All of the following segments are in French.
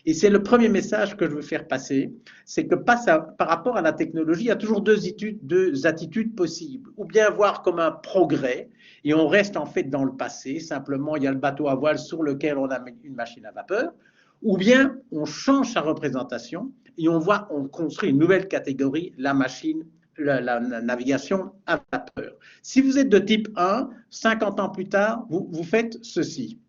Et c'est le premier message que je veux faire passer, c'est que par rapport à la technologie, il y a toujours deux attitudes possibles. Ou bien voir comme un progrès, et on reste en fait dans le passé, simplement il y a le bateau à voile sur lequel on a une machine à vapeur, ou bien on change sa représentation et on construit une nouvelle catégorie, la machine, la navigation à vapeur. Si vous êtes de type 1, 50 ans plus tard, vous faites ceci.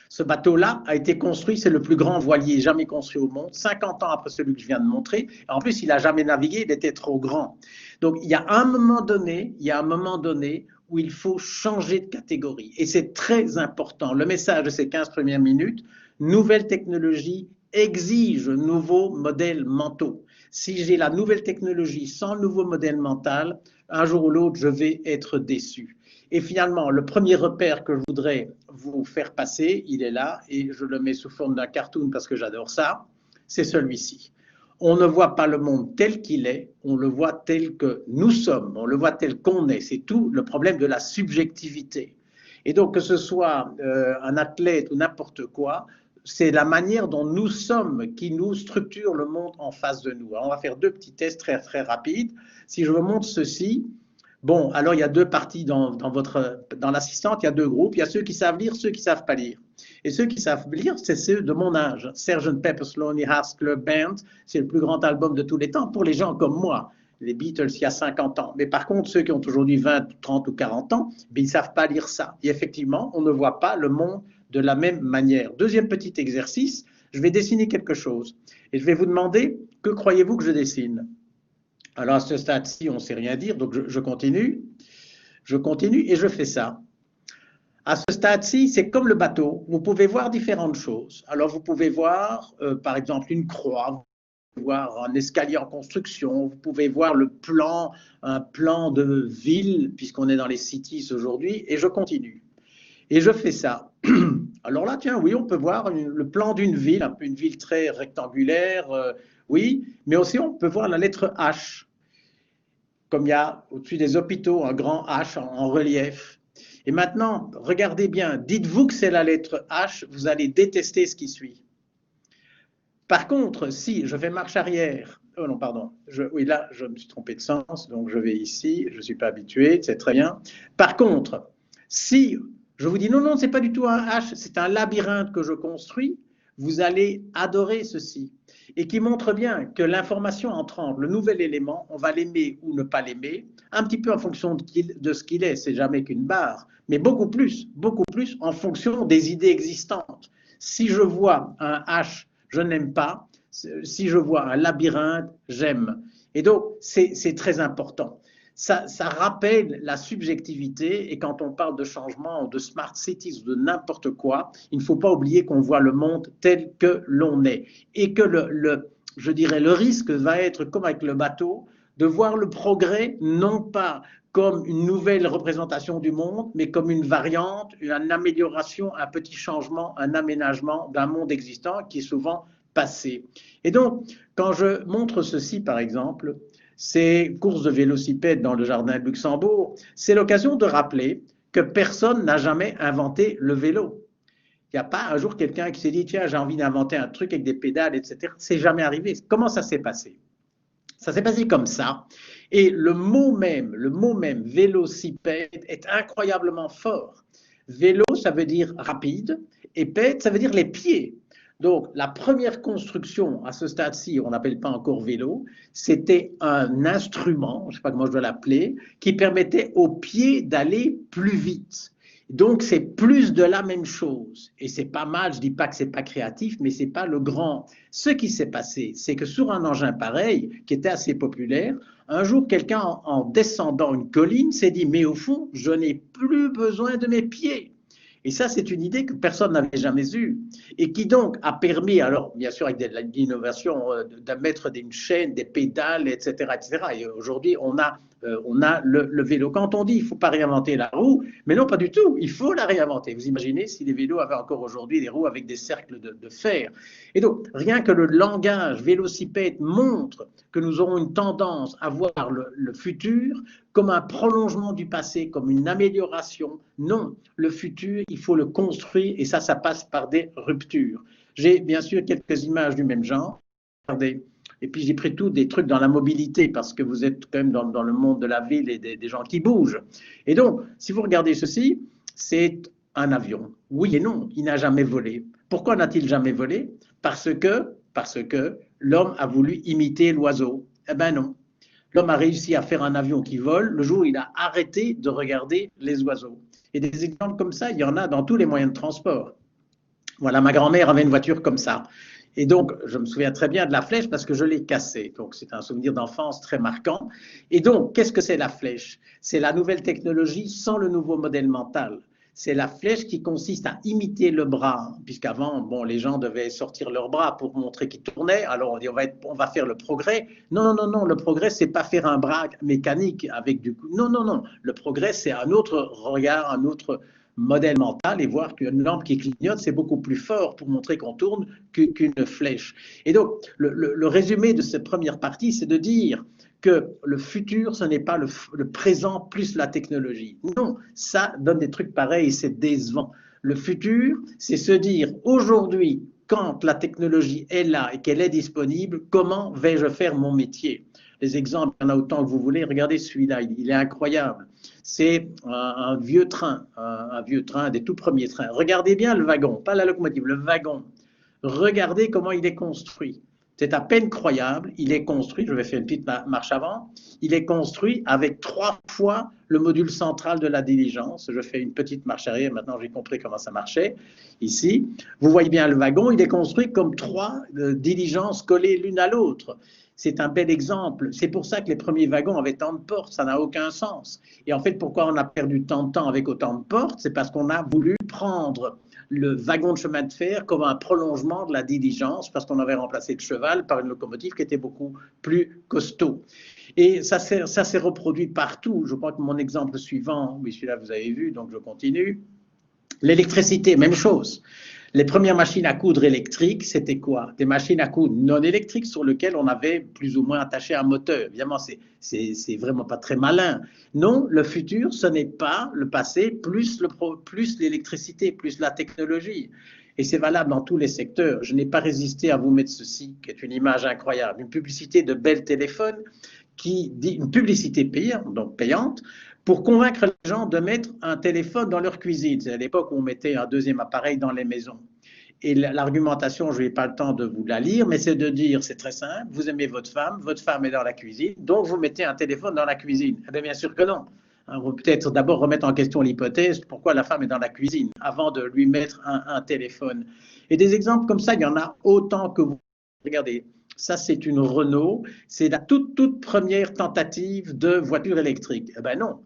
Ce bateau-là a été construit, c'est le plus grand voilier jamais construit au monde, 50 ans après celui que je viens de montrer. En plus, il n'a jamais navigué, il était trop grand. Donc, il y a un moment donné, où il faut changer de catégorie. Et c'est très important. Le message de ces 15 premières minutes, nouvelle technologie exige nouveaux modèles mentaux. Si j'ai la nouvelle technologie sans le nouveau modèle mental, un jour ou l'autre, je vais être déçu. Et finalement, le premier repère que je voudrais vous faire passer, il est là, et je le mets sous forme d'un cartoon parce que j'adore ça, c'est celui-ci. On ne voit pas le monde tel qu'il est, on le voit tel que nous sommes, on le voit tel qu'on est. C'est tout le problème de la subjectivité. Et donc, que ce soit un athlète ou n'importe quoi, c'est la manière dont nous sommes qui nous structure le monde en face de nous. Alors, on va faire deux petits tests très, très rapides. Si je vous montre ceci, bon, alors il y a deux parties dans l'assistante, il y a deux groupes. Il y a ceux qui savent lire, ceux qui ne savent pas lire. Et ceux qui savent lire, c'est ceux de mon âge. Sgt. Pepper's Lonely Hearts Club Band, c'est le plus grand album de tous les temps pour les gens comme moi. Les Beatles, il y a 50 ans. Mais par contre, ceux qui ont aujourd'hui 20, 30 ou 40 ans, ils ne savent pas lire ça. Et effectivement, on ne voit pas le monde de la même manière. Deuxième petit exercice, je vais dessiner quelque chose. Et je vais vous demander, que croyez-vous que je dessine? Alors à ce stade-ci, on ne sait rien dire, donc je continue et je fais ça. À ce stade-ci, c'est comme le bateau, vous pouvez voir différentes choses. Alors vous pouvez voir par exemple une croix, vous pouvez voir un escalier en construction, vous pouvez voir un plan de ville, puisqu'on est dans les cities aujourd'hui, et je continue. Et je fais ça. Alors là, tiens, oui, on peut voir le plan d'une ville, un peu une ville très rectangulaire, oui, mais aussi on peut voir la lettre H, comme il y a au-dessus des hôpitaux un grand H en relief. Et maintenant, regardez bien, dites-vous que c'est la lettre H, vous allez détester ce qui suit. Par contre, si je fais marche arrière, oh non, pardon, oui, là, je me suis trompé de sens, donc je vais ici, je ne suis pas habitué, c'est très bien. Par contre, si je vous dis non, non, ce n'est pas du tout un H, c'est un labyrinthe que je construis, vous allez adorer ceci. Et qui montre bien que l'information entrante, le nouvel élément, on va l'aimer ou ne pas l'aimer, un petit peu en fonction de ce qu'il est, c'est jamais qu'une barre, mais beaucoup plus en fonction des idées existantes. Si je vois un H, je n'aime pas. Si je vois un labyrinthe, j'aime. Et donc, c'est très important. Ça rappelle la subjectivité, et quand on parle de changement, de smart cities, de n'importe quoi, il ne faut pas oublier qu'on voit le monde tel que l'on est. Et que je dirais, le risque va être, comme avec le bateau, de voir le progrès non pas comme une nouvelle représentation du monde, mais comme une variante, une amélioration, un petit changement, un aménagement d'un monde existant qui est souvent passé. Et donc, quand je montre ceci, par exemple, ces courses de vélocipèdes dans le jardin de Luxembourg, c'est l'occasion de rappeler que personne n'a jamais inventé le vélo. Il n'y a pas un jour quelqu'un qui s'est dit, tiens, j'ai envie d'inventer un truc avec des pédales, etc. C'est jamais arrivé. Comment ça s'est passé? Ça s'est passé comme ça. Et le mot même, vélocipède, est incroyablement fort. Vélo, ça veut dire rapide, et pède, ça veut dire les pieds. Donc, la première construction à ce stade-ci, on n'appelle pas encore vélo, c'était un instrument, je ne sais pas comment je dois l'appeler, qui permettait aux pieds d'aller plus vite. Donc, c'est plus de la même chose. Et c'est pas mal, je ne dis pas que c'est pas créatif, mais c'est pas le grand. Ce qui s'est passé, c'est que sur un engin pareil, qui était assez populaire, un jour, quelqu'un, en descendant une colline, s'est dit, mais au fond, je n'ai plus besoin de mes pieds. Et ça, c'est une idée que personne n'avait jamais eue et qui donc a permis, alors bien sûr avec de l'innovation, de mettre une chaîne, des pédales, etc. etc. Et aujourd'hui, on a le vélo. Quand on dit il ne faut pas réinventer la roue, mais non, pas du tout, il faut la réinventer. Vous imaginez si les vélos avaient encore aujourd'hui des roues avec des cercles de fer. Et donc, rien que le langage vélocipède montre que nous aurons une tendance à voir le futur comme un prolongement du passé, comme une amélioration. Non, le futur, il faut le construire et ça passe par des ruptures. J'ai bien sûr quelques images du même genre. Regardez. Et puis j'ai pris tout des trucs dans la mobilité parce que vous êtes quand même dans le monde de la ville et des gens qui bougent. Et donc, si vous regardez ceci, c'est un avion. Oui et non, il n'a jamais volé. Pourquoi n'a-t-il jamais volé? Parce que l'homme a voulu imiter l'oiseau. Eh bien non. L'homme a réussi à faire un avion qui vole le jour où il a arrêté de regarder les oiseaux. Et des exemples comme ça, il y en a dans tous les moyens de transport. Voilà, ma grand-mère avait une voiture comme ça. Et donc, je me souviens très bien de la flèche parce que je l'ai cassée. Donc, c'est un souvenir d'enfance très marquant. Et donc, qu'est-ce que c'est la flèche? C'est la nouvelle technologie sans le nouveau modèle mental. C'est la flèche qui consiste à imiter le bras, puisqu'avant, bon, les gens devaient sortir leurs bras pour montrer qu'ils tournaient. Alors, on dit, on va faire le progrès. Non, non, non, non, le progrès, c'est pas faire un bras mécanique avec du coup. Non, non, non. Le progrès, c'est un autre regard, un autre modèle mental et voir qu'une lampe qui clignote, c'est beaucoup plus fort pour montrer qu'on tourne qu'une flèche. Et donc, le résumé de cette première partie, c'est de dire que le futur, ce n'est pas le présent plus la technologie. Non, ça donne des trucs pareils et c'est décevant. Le futur, c'est se dire aujourd'hui, quand la technologie est là et qu'elle est disponible, comment vais-je faire mon métier? Les exemples, il y en a autant que vous voulez. Regardez celui-là, il est incroyable. C'est un vieux train, des tout premiers trains. Regardez bien le wagon, pas la locomotive, le wagon. Regardez comment il est construit. C'est à peine croyable. Il est construit, je vais faire une petite marche avant, il est construit avec 3 fois le module central de la diligence. Je fais une petite marche arrière, maintenant j'ai compris comment ça marchait. Ici, vous voyez bien le wagon, il est construit comme 3 diligences collées l'une à l'autre. C'est un bel exemple. C'est pour ça que les premiers wagons avaient tant de portes, ça n'a aucun sens. Et en fait, pourquoi on a perdu tant de temps avec autant de portes? C'est parce qu'on a voulu prendre le wagon de chemin de fer comme un prolongement de la diligence, parce qu'on avait remplacé le cheval par une locomotive qui était beaucoup plus costaud. Et ça s'est reproduit partout. Je crois que mon exemple suivant, oui, celui-là vous avez vu, donc je continue. L'électricité, même chose. Les premières machines à coudre électriques, c'était quoi? Des machines à coudre non électriques sur lesquelles on avait plus ou moins attaché un moteur. Évidemment, c'est vraiment pas très malin. Non, le futur, ce n'est pas le passé plus l'électricité, plus la technologie. Et c'est valable dans tous les secteurs. Je n'ai pas résisté à vous mettre ceci, qui est une image incroyable. Une publicité de Bell Téléphone qui dit une publicité payante, donc payante, pour convaincre les gens de mettre un téléphone dans leur cuisine. C'est à l'époque où on mettait un deuxième appareil dans les maisons. Et l'argumentation, je n'ai pas le temps de vous la lire, mais c'est de dire, c'est très simple, vous aimez votre femme est dans la cuisine, donc vous mettez un téléphone dans la cuisine. Eh bien sûr que non. On va peut-être d'abord remettre en question l'hypothèse, pourquoi la femme est dans la cuisine, avant de lui mettre un téléphone. Et des exemples comme ça, il y en a autant que vous. Regardez, ça c'est une Renault, c'est la toute première tentative de voiture électrique. Eh bien non.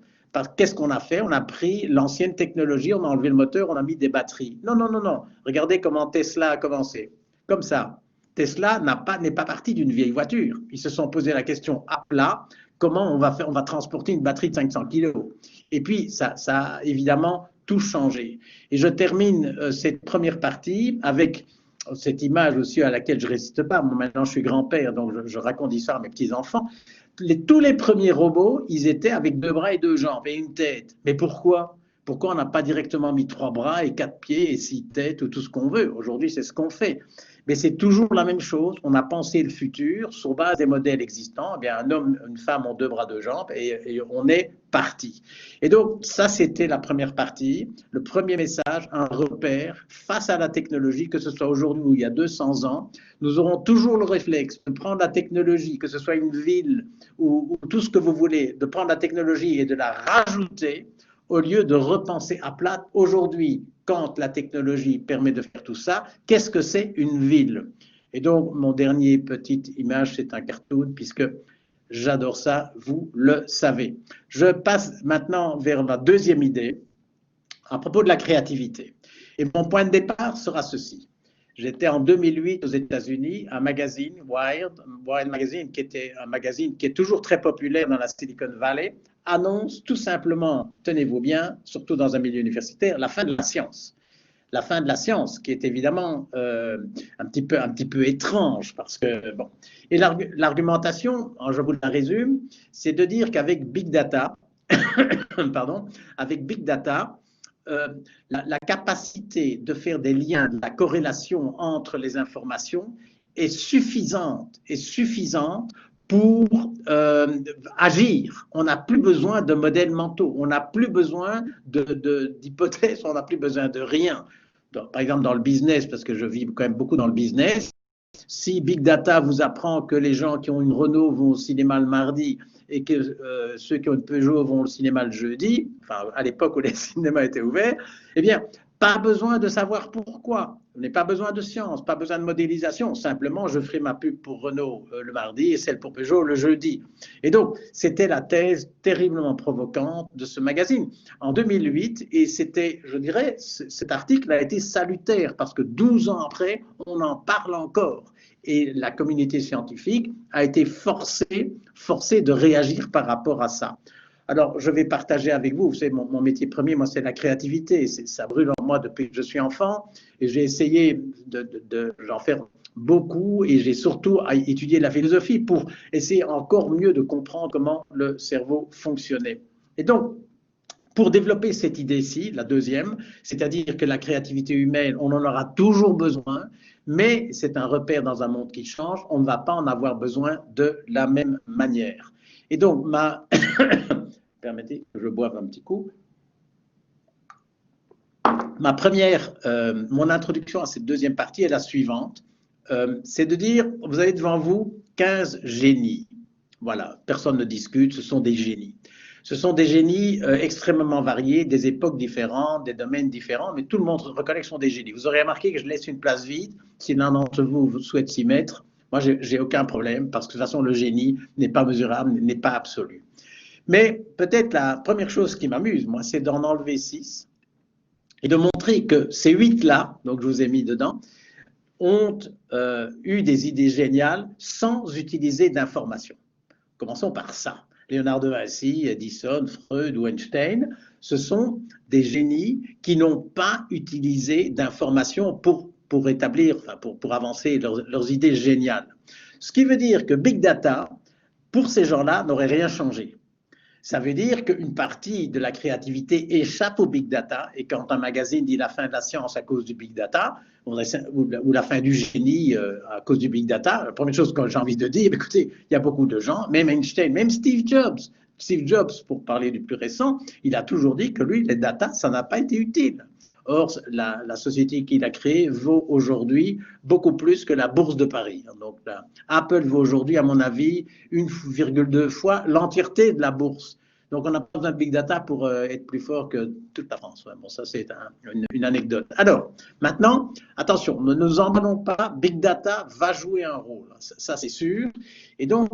Qu'est-ce qu'on a fait? On a pris l'ancienne technologie, on a enlevé le moteur, on a mis des batteries. Non, non, non, non. Regardez comment Tesla a commencé. Comme ça. Tesla n'est pas parti d'une vieille voiture. Ils se sont posé la question à plat, comment on va transporter une batterie de 500 kilos? Et puis, ça a évidemment tout changé. Et je termine cette première partie avec cette image aussi à laquelle je ne résiste pas. Moi, maintenant, je suis grand-père, donc je raconte l'histoire à mes petits-enfants. Tous les premiers robots, ils étaient avec 2 bras et 2 jambes et une tête. Mais pourquoi? Pourquoi on n'a pas directement mis 3 bras et 4 pieds et 6 têtes ou tout ce qu'on veut? Aujourd'hui, c'est ce qu'on fait. Mais c'est toujours la même chose. On a pensé le futur sur base des modèles existants. Eh bien, un homme, une femme ont 2 bras, 2 jambes et on est parti. Et donc, ça, c'était la première partie. Le premier message, un repère face à la technologie, que ce soit aujourd'hui ou il y a 200 ans. Nous aurons toujours le réflexe de prendre la technologie, que ce soit une ville ou tout ce que vous voulez, de prendre la technologie et de la rajouter au lieu de repenser à plat. Aujourd'hui, quand la technologie permet de faire tout ça, qu'est-ce que c'est une ville? Et donc, mon dernier petite image, c'est un cartoon, puisque j'adore ça, vous le savez. Je passe maintenant vers ma deuxième idée, à propos de la créativité. Et mon point de départ sera ceci. J'étais en 2008 aux États-Unis, un magazine, Wired Magazine, qui était un magazine qui est toujours très populaire dans la Silicon Valley, annonce tout simplement, tenez-vous bien, surtout dans un milieu universitaire, la fin de la science. La fin de la science, qui est évidemment un petit peu étrange, parce que, bon. Et l'argumentation, je vous la résume, c'est de dire qu'avec Big Data, pardon, avec Big Data, la capacité de faire des liens, de la corrélation entre les informations est suffisante pour agir. On n'a plus besoin de modèles mentaux, on n'a plus besoin d'hypothèses, on n'a plus besoin de rien. Donc, par exemple, dans le business, parce que je vis quand même beaucoup dans le business, si Big Data vous apprend que les gens qui ont une Renault vont au cinéma le mardi et que ceux qui ont une Peugeot vont au cinéma le jeudi, enfin à l'époque où les cinémas étaient ouverts, eh bien, pas besoin de savoir pourquoi. On n'a pas besoin de science, pas besoin de modélisation. Simplement, je ferai ma pub pour Renault le mardi et celle pour Peugeot le jeudi. Et donc, c'était la thèse terriblement provocante de ce magazine en 2008. Et c'était, je dirais, cet article a été salutaire parce que 12 ans après, on en parle encore. Et la communauté scientifique a été forcée de réagir par rapport à ça. Alors, je vais partager avec vous, vous savez, mon métier premier, moi, c'est la créativité. Ça brûle en moi depuis que je suis enfant et j'ai essayé j'en faire beaucoup et j'ai surtout étudié la philosophie pour essayer encore mieux de comprendre comment le cerveau fonctionnait. Et donc, pour développer cette idée-ci, la deuxième, c'est-à-dire que la créativité humaine, on en aura toujours besoin, mais c'est un repère dans un monde qui change, on ne va pas en avoir besoin de la même manière. Et donc, permettez que je boive un petit coup. Mon introduction à cette deuxième partie est la suivante. C'est de dire, vous avez devant vous 15 génies. Voilà, personne ne discute, ce sont des génies. Ce sont des génies extrêmement variés, des époques différentes, des domaines différents, mais tout le monde reconnaît que ce sont des génies. Vous aurez remarqué que je laisse une place vide. Si l'un d'entre vous souhaite s'y mettre, moi, j'ai aucun problème, parce que de toute façon, le génie n'est pas mesurable, n'est pas absolu. Mais peut-être la première chose qui m'amuse, moi, c'est d'en enlever 6 et de montrer que ces 8-là, donc je vous ai mis dedans, ont eu des idées géniales sans utiliser d'informations. Commençons par ça. Leonardo da Vinci, Edison, Freud ou Einstein, ce sont des génies qui n'ont pas utilisé d'informations pour avancer leurs idées géniales. Ce qui veut dire que Big Data, pour ces gens-là, n'aurait rien changé. Ça veut dire qu'une partie de la créativité échappe au Big Data, et quand un magazine dit la fin de la science à cause du Big Data, ou la fin du génie à cause du Big Data, la première chose que j'ai envie de dire, écoutez, il y a beaucoup de gens, même Einstein, même Steve Jobs, pour parler du plus récent, il a toujours dit que lui, les data, ça n'a pas été utile. Or, la société qu'il a créée vaut aujourd'hui beaucoup plus que la bourse de Paris. Donc, Apple vaut aujourd'hui, à mon avis, 1,2 fois l'entièreté de la bourse. Donc, on n'a pas besoin de Big Data pour être plus fort que toute la France. Bon, ça, c'est une anecdote. Alors, maintenant, attention, ne nous emballons pas. Big Data va jouer un rôle. Ça, c'est sûr. Et donc,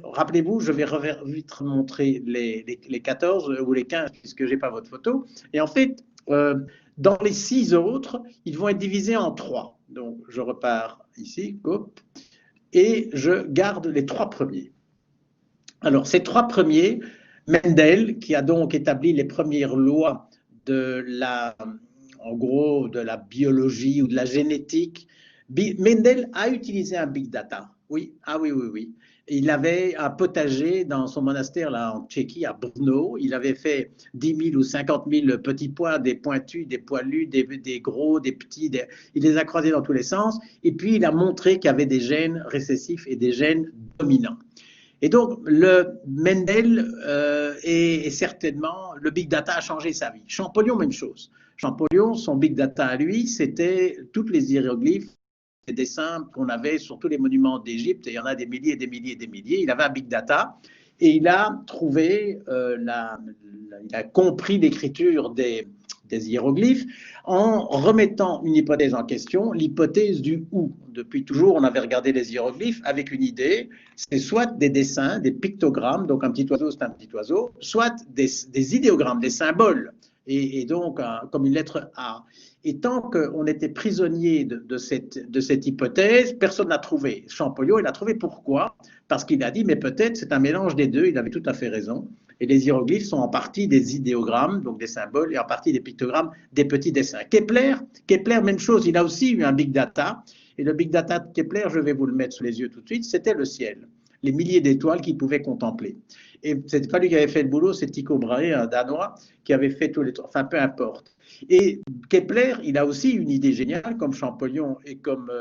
rappelez-vous, je vais vite montrer les 14 ou les 15, puisque je n'ai pas votre photo. Et en fait, dans les 6 autres, ils vont être divisés en 3. Donc, je repars ici, hop, et je garde les 3 premiers. Alors, ces 3 premiers, Mendel, qui a donc établi les premières lois en gros, de la biologie ou de la génétique, Mendel a utilisé un big data. Oui, oui. Il avait un potager dans son monastère là, en Tchéquie, à Brno. Il avait fait 10 000 ou 50 000 petits pois, des pointus, des poilus, des gros, des petits. Il les a croisés dans tous les sens. Et puis, il a montré qu'il y avait des gènes récessifs et des gènes dominants. Et donc, Mendel est certainement, le big data a changé sa vie. Champollion, même chose. Champollion, son big data à lui, c'était toutes les hiéroglyphes, les dessins qu'on avait sur tous les monuments d'Égypte, et il y en a des milliers et des milliers et des milliers. Il avait un big data et il a trouvé, il a compris l'écriture des hiéroglyphes en remettant une hypothèse en question, l'hypothèse du « ou ». Depuis toujours, on avait regardé les hiéroglyphes avec une idée, c'est soit des dessins, des pictogrammes, donc un petit oiseau, c'est un petit oiseau, soit des idéogrammes, des symboles, et donc comme une lettre A. Et tant qu'on était prisonnier de cette hypothèse, personne n'a trouvé. Champollion, il a trouvé pourquoi? Parce qu'il a dit, mais peut-être c'est un mélange des deux, il avait tout à fait raison. Et les hiéroglyphes sont en partie des idéogrammes, donc des symboles, et en partie des pictogrammes, des petits dessins. Kepler, même chose, il a aussi eu un big data. Et le big data de Kepler, je vais vous le mettre sous les yeux tout de suite, c'était le ciel, les milliers d'étoiles qu'il pouvait contempler. Et c'était pas lui qui avait fait le boulot, c'est Tycho Brahe, un Danois, qui avait fait tous les trois. Enfin, peu importe. Et Kepler, il a aussi une idée géniale, comme Champollion et comme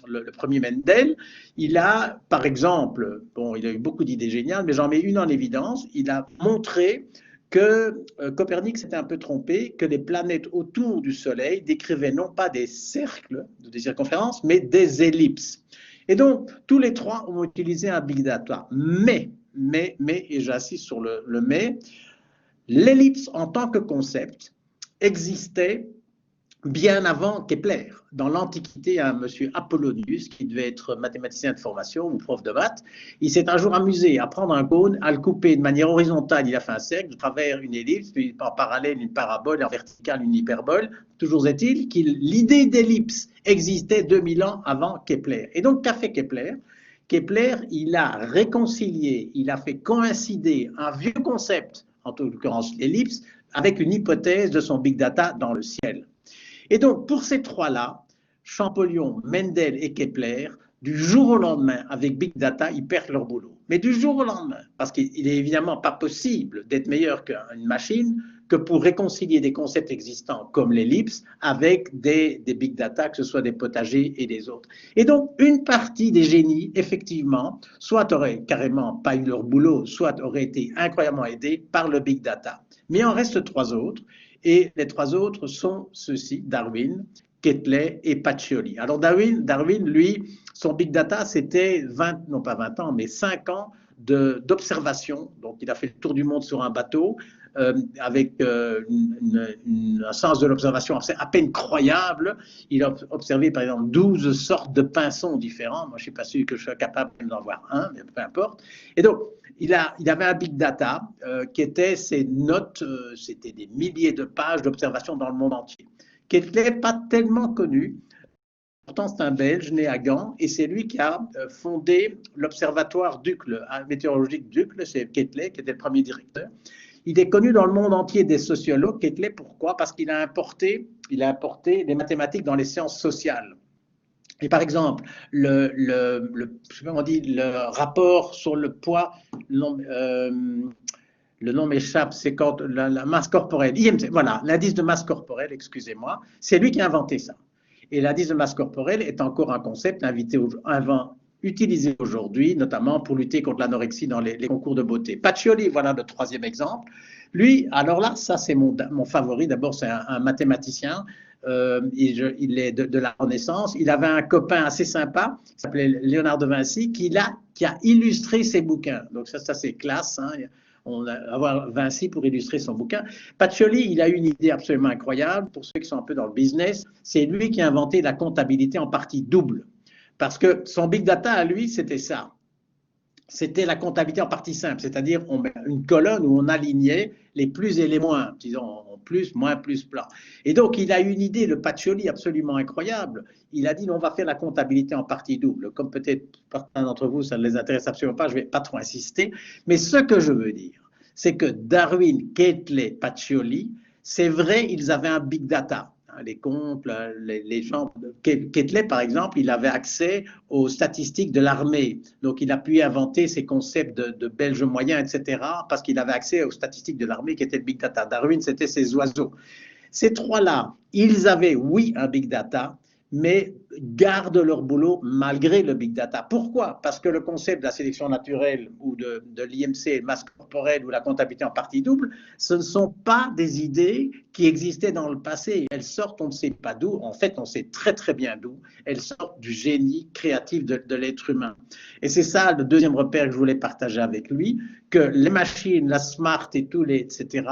le premier Mendel. Il a, par exemple, bon, il a eu beaucoup d'idées géniales, mais j'en mets une en évidence. Il a montré que Copernic s'était un peu trompé, que les planètes autour du Soleil décrivaient non pas des cercles, des circonférences, mais des ellipses. Et donc, tous les trois ont utilisé un big data. Et j'insiste sur le mais, l'ellipse en tant que concept existait bien avant Kepler. Dans l'Antiquité, il y a un monsieur Apollonius qui devait être mathématicien de formation ou prof de maths. Il s'est un jour amusé à prendre un cône, à le couper de manière horizontale, il a fait un cercle, de travers une ellipse, puis en parallèle une parabole, en verticale une hyperbole. Toujours est-il que l'idée d'ellipse existait 2000 ans avant Kepler. Et donc, qu'a fait Kepler? Kepler, il a réconcilié, il a fait coïncider un vieux concept, en l'occurrence l'ellipse, avec une hypothèse de son big data dans le ciel. Et donc, pour ces trois-là, Champollion, Mendel et Kepler, du jour au lendemain, avec Big Data, ils perdent leur boulot. Mais du jour au lendemain, parce qu'il n'est évidemment pas possible d'être meilleur qu'une machine que pour réconcilier des concepts existants comme l'ellipse avec des Big Data, que ce soit des potagers et des autres. Et donc, une partie des génies, effectivement, soit auraient carrément pas eu leur boulot, soit auraient été incroyablement aidés par le Big Data. Mais il en reste trois autres. Et les trois autres sont ceux-ci, Darwin, Quetelet et Pacioli. Alors Darwin, lui, son big data, c'était 20, non pas 20 ans, mais 5 ans d'observation. Donc il a fait le tour du monde sur un bateau avec un sens de l'observation à peine croyable. Il a observé par exemple 12 sortes de pinsons différents. Moi, je ne suis pas sûr que je sois capable d'en voir un, mais peu importe. Et donc, il avait un big data qui était ses notes, c'était des milliers de pages d'observation dans le monde entier, qui n'était pas tellement connu. Pourtant, c'est un Belge né à Gand et c'est lui qui a fondé l'observatoire d'Uccle, météorologique d'Uccle, c'est Quetelet qui était le premier directeur. Il est connu dans le monde entier des sociologues, Quetelet, pourquoi? Parce qu'il a importé les mathématiques dans les sciences sociales. Et par exemple, je sais pas comment on dit, le rapport sur le poids, le nom m'échappe, c'est quand la masse corporelle, IMC, voilà, l'indice de masse corporelle, excusez-moi, c'est lui qui a inventé ça. Et l'indice de masse corporelle est encore un concept utilisé aujourd'hui, notamment pour lutter contre l'anorexie dans les concours de beauté. Pacioli, voilà le troisième exemple. Lui, alors là, ça c'est mon favori. D'abord, c'est un mathématicien. Il est de la Renaissance. Il avait un copain assez sympa, qui s'appelait Léonard de Vinci, qui a illustré ses bouquins. Donc ça c'est classe. Hein. On va avoir Vinci pour illustrer son bouquin. Pacioli, il a eu une idée absolument incroyable. Pour ceux qui sont un peu dans le business, c'est lui qui a inventé la comptabilité en partie double. Parce que son big data à lui, c'était ça. C'était la comptabilité en partie simple, c'est-à-dire on met une colonne où on alignait les plus et les moins, disons plus, moins, plus, plein. Et donc il a eu une idée, le Pacioli, absolument incroyable. Il a dit on va faire la comptabilité en partie double. Comme peut-être certains d'entre vous, ça ne les intéresse absolument pas, je ne vais pas trop insister. Mais ce que je veux dire, c'est que Darwin, Quetelet, Pacioli, c'est vrai, ils avaient un big data. Les comptes, les gens. Quetelet, par exemple, il avait accès aux statistiques de l'armée. Donc, il a pu inventer ces concepts de Belge moyen, etc., parce qu'il avait accès aux statistiques de l'armée qui étaient le big data. Darwin, c'était ses oiseaux. Ces trois-là, ils avaient, oui, un big data, mais gardent leur boulot malgré le big data. Pourquoi? Parce que le concept de la sélection naturelle ou de l'IMC, masse corporelle ou la comptabilité en partie double, ce ne sont pas des idées qui existaient dans le passé. Elles sortent, on ne sait pas d'où, en fait on sait très très bien d'où, elles sortent du génie créatif de l'être humain. Et c'est ça le deuxième repère que je voulais partager avec lui, que les machines, la smart et tous les, etc.,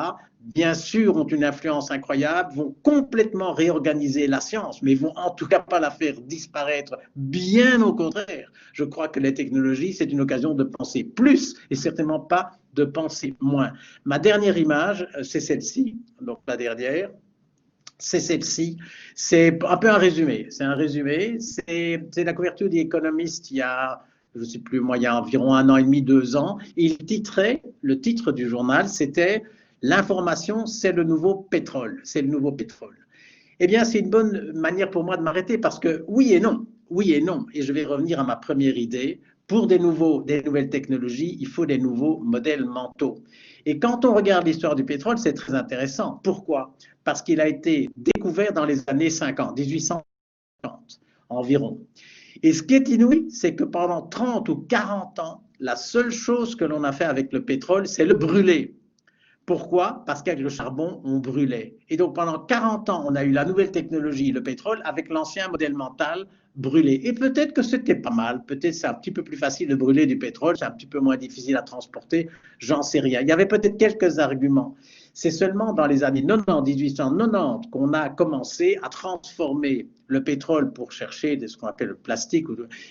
bien sûr, ont une influence incroyable, vont complètement réorganiser la science, mais vont en tout cas pas la faire disparaître. Bien au contraire, je crois que les technologies, c'est une occasion de penser plus et certainement pas de penser moins. Ma dernière image, c'est celle-ci, donc la dernière. C'est celle-ci. C'est un peu un résumé. C'est un résumé. C'est la couverture des Economist il y a, je ne sais plus moi, il y a environ 1 an et demi, 2 ans. Il titrait, le titre du journal, c'était l'information, c'est le nouveau pétrole. C'est le nouveau pétrole. Eh bien, c'est une bonne manière pour moi de m'arrêter parce que oui et non. Oui et non. Et je vais revenir à ma première idée. pour des nouvelles technologies, il faut des nouveaux modèles mentaux. Et quand on regarde l'histoire du pétrole, c'est très intéressant. Pourquoi? Parce qu'il a été découvert dans les années 50, 1850 environ. Et ce qui est inouï, c'est que pendant 30 ou 40 ans, la seule chose que l'on a fait avec le pétrole, c'est le brûler. Pourquoi? Parce qu'avec le charbon, on brûlait. Et donc pendant 40 ans, on a eu la nouvelle technologie, le pétrole, avec l'ancien modèle mental brûlé. Et peut-être que c'était pas mal, peut-être c'est un petit peu plus facile de brûler du pétrole, c'est un petit peu moins difficile à transporter, j'en sais rien. Il y avait peut-être quelques arguments. C'est seulement dans les années 90, 1890, qu'on a commencé à transformer le pétrole pour chercher ce qu'on appelle le plastique,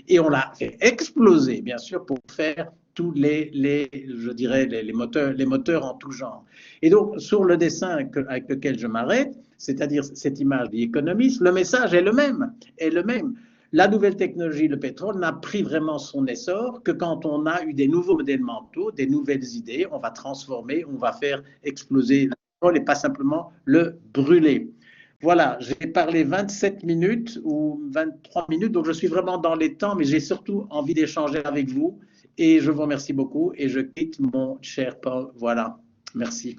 et on l'a fait exploser, bien sûr, pour faire tous je dirais, les moteurs en tout genre. Et donc, sur le dessin avec lequel je m'arrête, c'est-à-dire cette image d'économiste, le message est le même, est le même. La nouvelle technologie, le pétrole, n'a pris vraiment son essor que quand on a eu des nouveaux modèles mentaux, des nouvelles idées, on va transformer, on va faire exploser le pétrole et pas simplement le brûler. Voilà, j'ai parlé 27 minutes ou 23 minutes, donc je suis vraiment dans les temps, mais j'ai surtout envie d'échanger avec vous et je vous remercie beaucoup et je quitte mon cher Paul. Voilà, merci.